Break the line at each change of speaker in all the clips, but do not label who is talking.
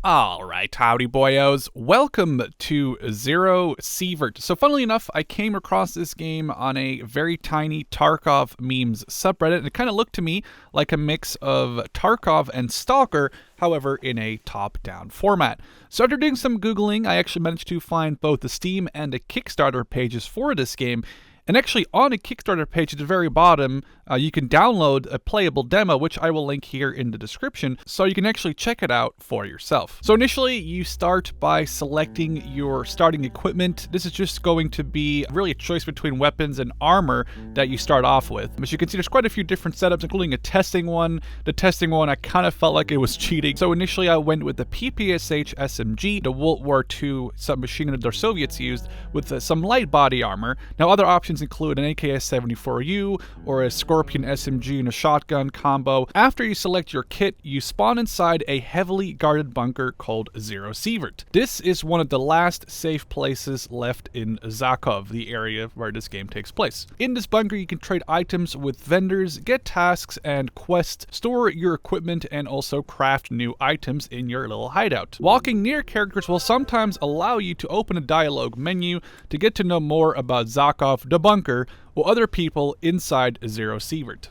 Alright, howdy boyos. Welcome to ZERO Sievert. So funnily enough, I came across this game on a very tiny Tarkov memes subreddit, and it kind of looked to me like a mix of Tarkov and Stalker, however in a top-down format. So after doing some Googling, I actually managed to find both the Steam and the Kickstarter pages for this game. And actually, on a Kickstarter page at the very bottom, you can download a playable demo, which I will link here in the description, so you can actually check it out for yourself. So initially, you start by selecting your starting equipment. This is just going to be really a choice between weapons and armor that you start off with. As you can see, there's quite a few different setups, including a testing one. The testing one, I kind of felt like it was cheating. So initially, I went with the PPSH SMG, the World War II submachine gun that the Soviets used, with some light body armor. Now, other options include an AKS-74U or a Scorpion SMG and a shotgun combo. After you select your kit, you spawn inside a heavily guarded bunker called ZERO Sievert. This is one of the last safe places left in Tarkov, the area where this game takes place. In this bunker, you can trade items with vendors, get tasks and quests, store your equipment, and also craft new items in your little hideout. Walking near characters will sometimes allow you to open a dialogue menu to get to know more about Tarkov, the bunker, or other people inside ZERO Sievert.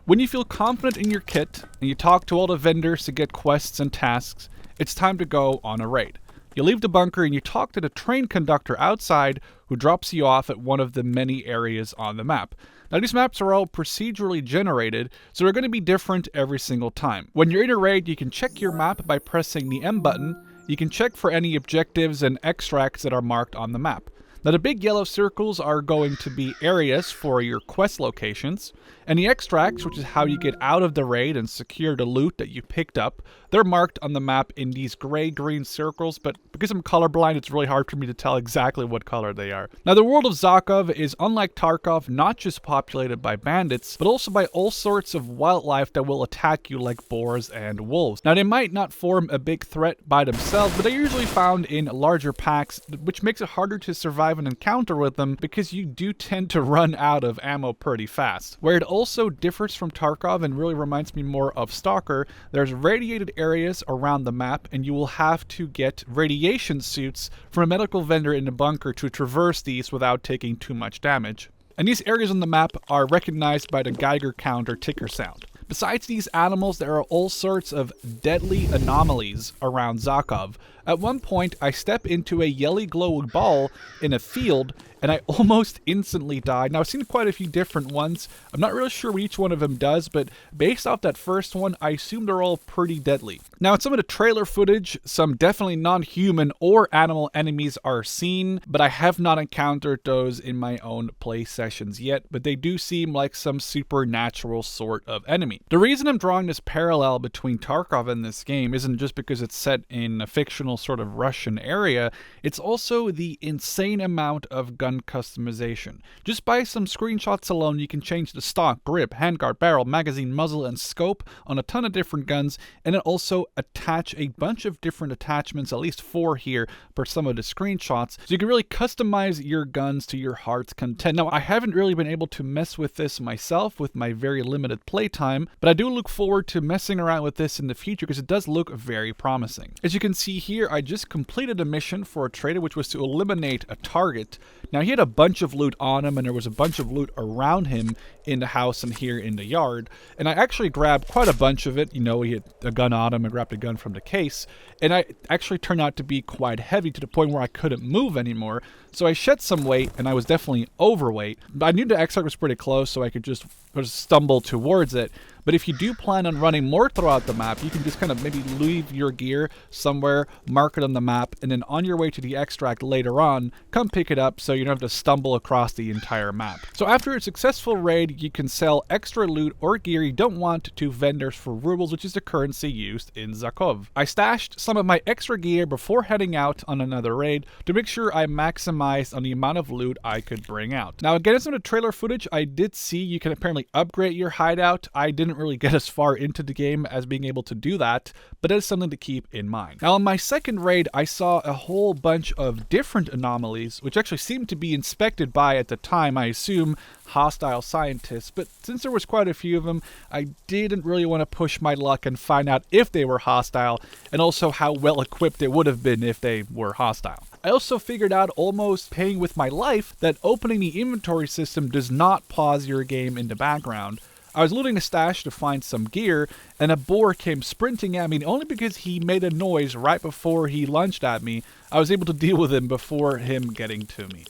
When you feel confident in your kit, and you talk to all the vendors to get quests and tasks, it's time to go on a raid. You leave the bunker and you talk to the train conductor outside, who drops you off at one of the many areas on the map. Now, these maps are all procedurally generated, so they're going to be different every single time. When you're in a raid, you can check your map by pressing the M button. You can check for any objectives and extracts that are marked on the map. Now, the big yellow circles are going to be areas for your quest locations, and the extracts, which is how you get out of the raid and secure the loot that you picked up, they're marked on the map in these gray-green circles, but because I'm colorblind, it's really hard for me to tell exactly what color they are. Now, the world of Tarkov is, unlike Tarkov, not just populated by bandits, but also by all sorts of wildlife that will attack you like boars and wolves. Now, they might not form a big threat by themselves, but they're usually found in larger packs, which makes it harder to survive an encounter with them because you do tend to run out of ammo pretty fast. Where it also differs from Tarkov and really reminds me more of Stalker, there's radiated areas around the map, and you will have to get radiation suits from a medical vendor in the bunker to traverse these without taking too much damage. And these areas on the map are recognized by the Geiger counter ticker sound. Besides these animals, there are all sorts of deadly anomalies around Tarkov. At one point, I step into a yellow glowing ball in a field, and I almost instantly died. Now, I've seen quite a few different ones. I'm not really sure what each one of them does, but based off that first one, I assume they're all pretty deadly. Now, in some of the trailer footage, some definitely non-human or animal enemies are seen, but I have not encountered those in my own play sessions yet, but they do seem like some supernatural sort of enemy. The reason I'm drawing this parallel between Tarkov and this game isn't just because it's set in a fictional sort of Russian area, it's also the insane amount of gun customization. Just by some screenshots alone, you can change the stock, grip, handguard, barrel, magazine, muzzle, and scope on a ton of different guns, and then also attach a bunch of different attachments, at least 4 here per some of the screenshots, so you can really customize your guns to your heart's content. Now, I haven't really been able to mess with this myself with my very limited playtime, but I do look forward to messing around with this in the future because it does look very promising. As you can see here, I just completed a mission for a trader, which was to eliminate a target. Now, he had a bunch of loot on him, and there was a bunch of loot around him in the house and here in the yard. And I actually grabbed quite a bunch of it. You know, he had a gun on him. I grabbed a gun from the case. And I actually turned out to be quite heavy to the point where I couldn't move anymore. So I shed some weight, and I was definitely overweight. But I knew the extract was pretty close, so I could just stumble towards it. But if you do plan on running more throughout the map, you can just kind of maybe leave your gear somewhere, mark it on the map, and then on your way to the extract later on, come pick it up so you don't have to stumble across the entire map. So after a successful raid, you can sell extra loot or gear you don't want to vendors for rubles, which is the currency used in Tarkov. I stashed some of my extra gear before heading out on another raid to make sure I maximized on the amount of loot I could bring out. Now, again, in some of the trailer footage, I did see you can apparently upgrade your hideout. I didn't didn't really get as far into the game as being able to do that, but it's something to keep in mind. Now, on my second raid, I saw a whole bunch of different anomalies, which actually seemed to be inspected by, at the time, I assume, hostile scientists, but since there was quite a few of them, I didn't really want to push my luck and find out if they were hostile, and also how well equipped they would have been if they were hostile. I also figured out, almost paying with my life, that opening the inventory system does not pause your game in the background. I was looting a stash to find some gear, and a boar came sprinting at me, only because he made a noise right before he lunged at me. I was able to deal with him before him getting to me.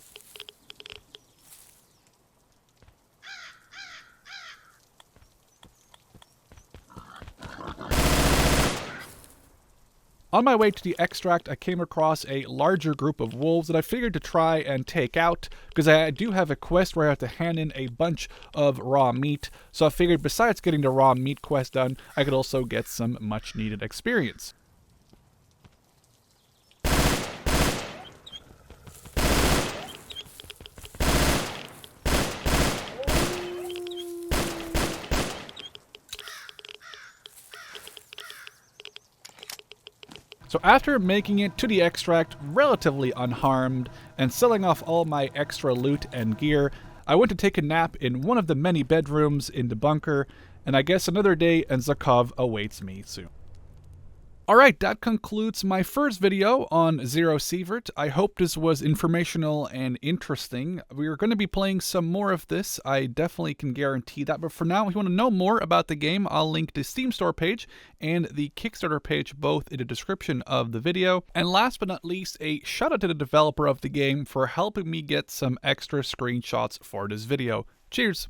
On my way to the extract, I came across a larger group of wolves that I figured to try and take out, because I do have a quest where I have to hand in a bunch of raw meat, so I figured besides getting the raw meat quest done, I could also get some much needed experience. So after making it to the extract relatively unharmed and selling off all my extra loot and gear, I went to take a nap in one of the many bedrooms in the bunker, and I guess another day in Tarkov awaits me soon. Alright, that concludes my first video on ZERO Sievert. I hope this was informational and interesting. We are going to be playing some more of this, I definitely can guarantee that. But for now, if you want to know more about the game, I'll link the Steam store page and the Kickstarter page both in the description of the video. And last but not least, a shout out to the developer of the game for helping me get some extra screenshots for this video. Cheers!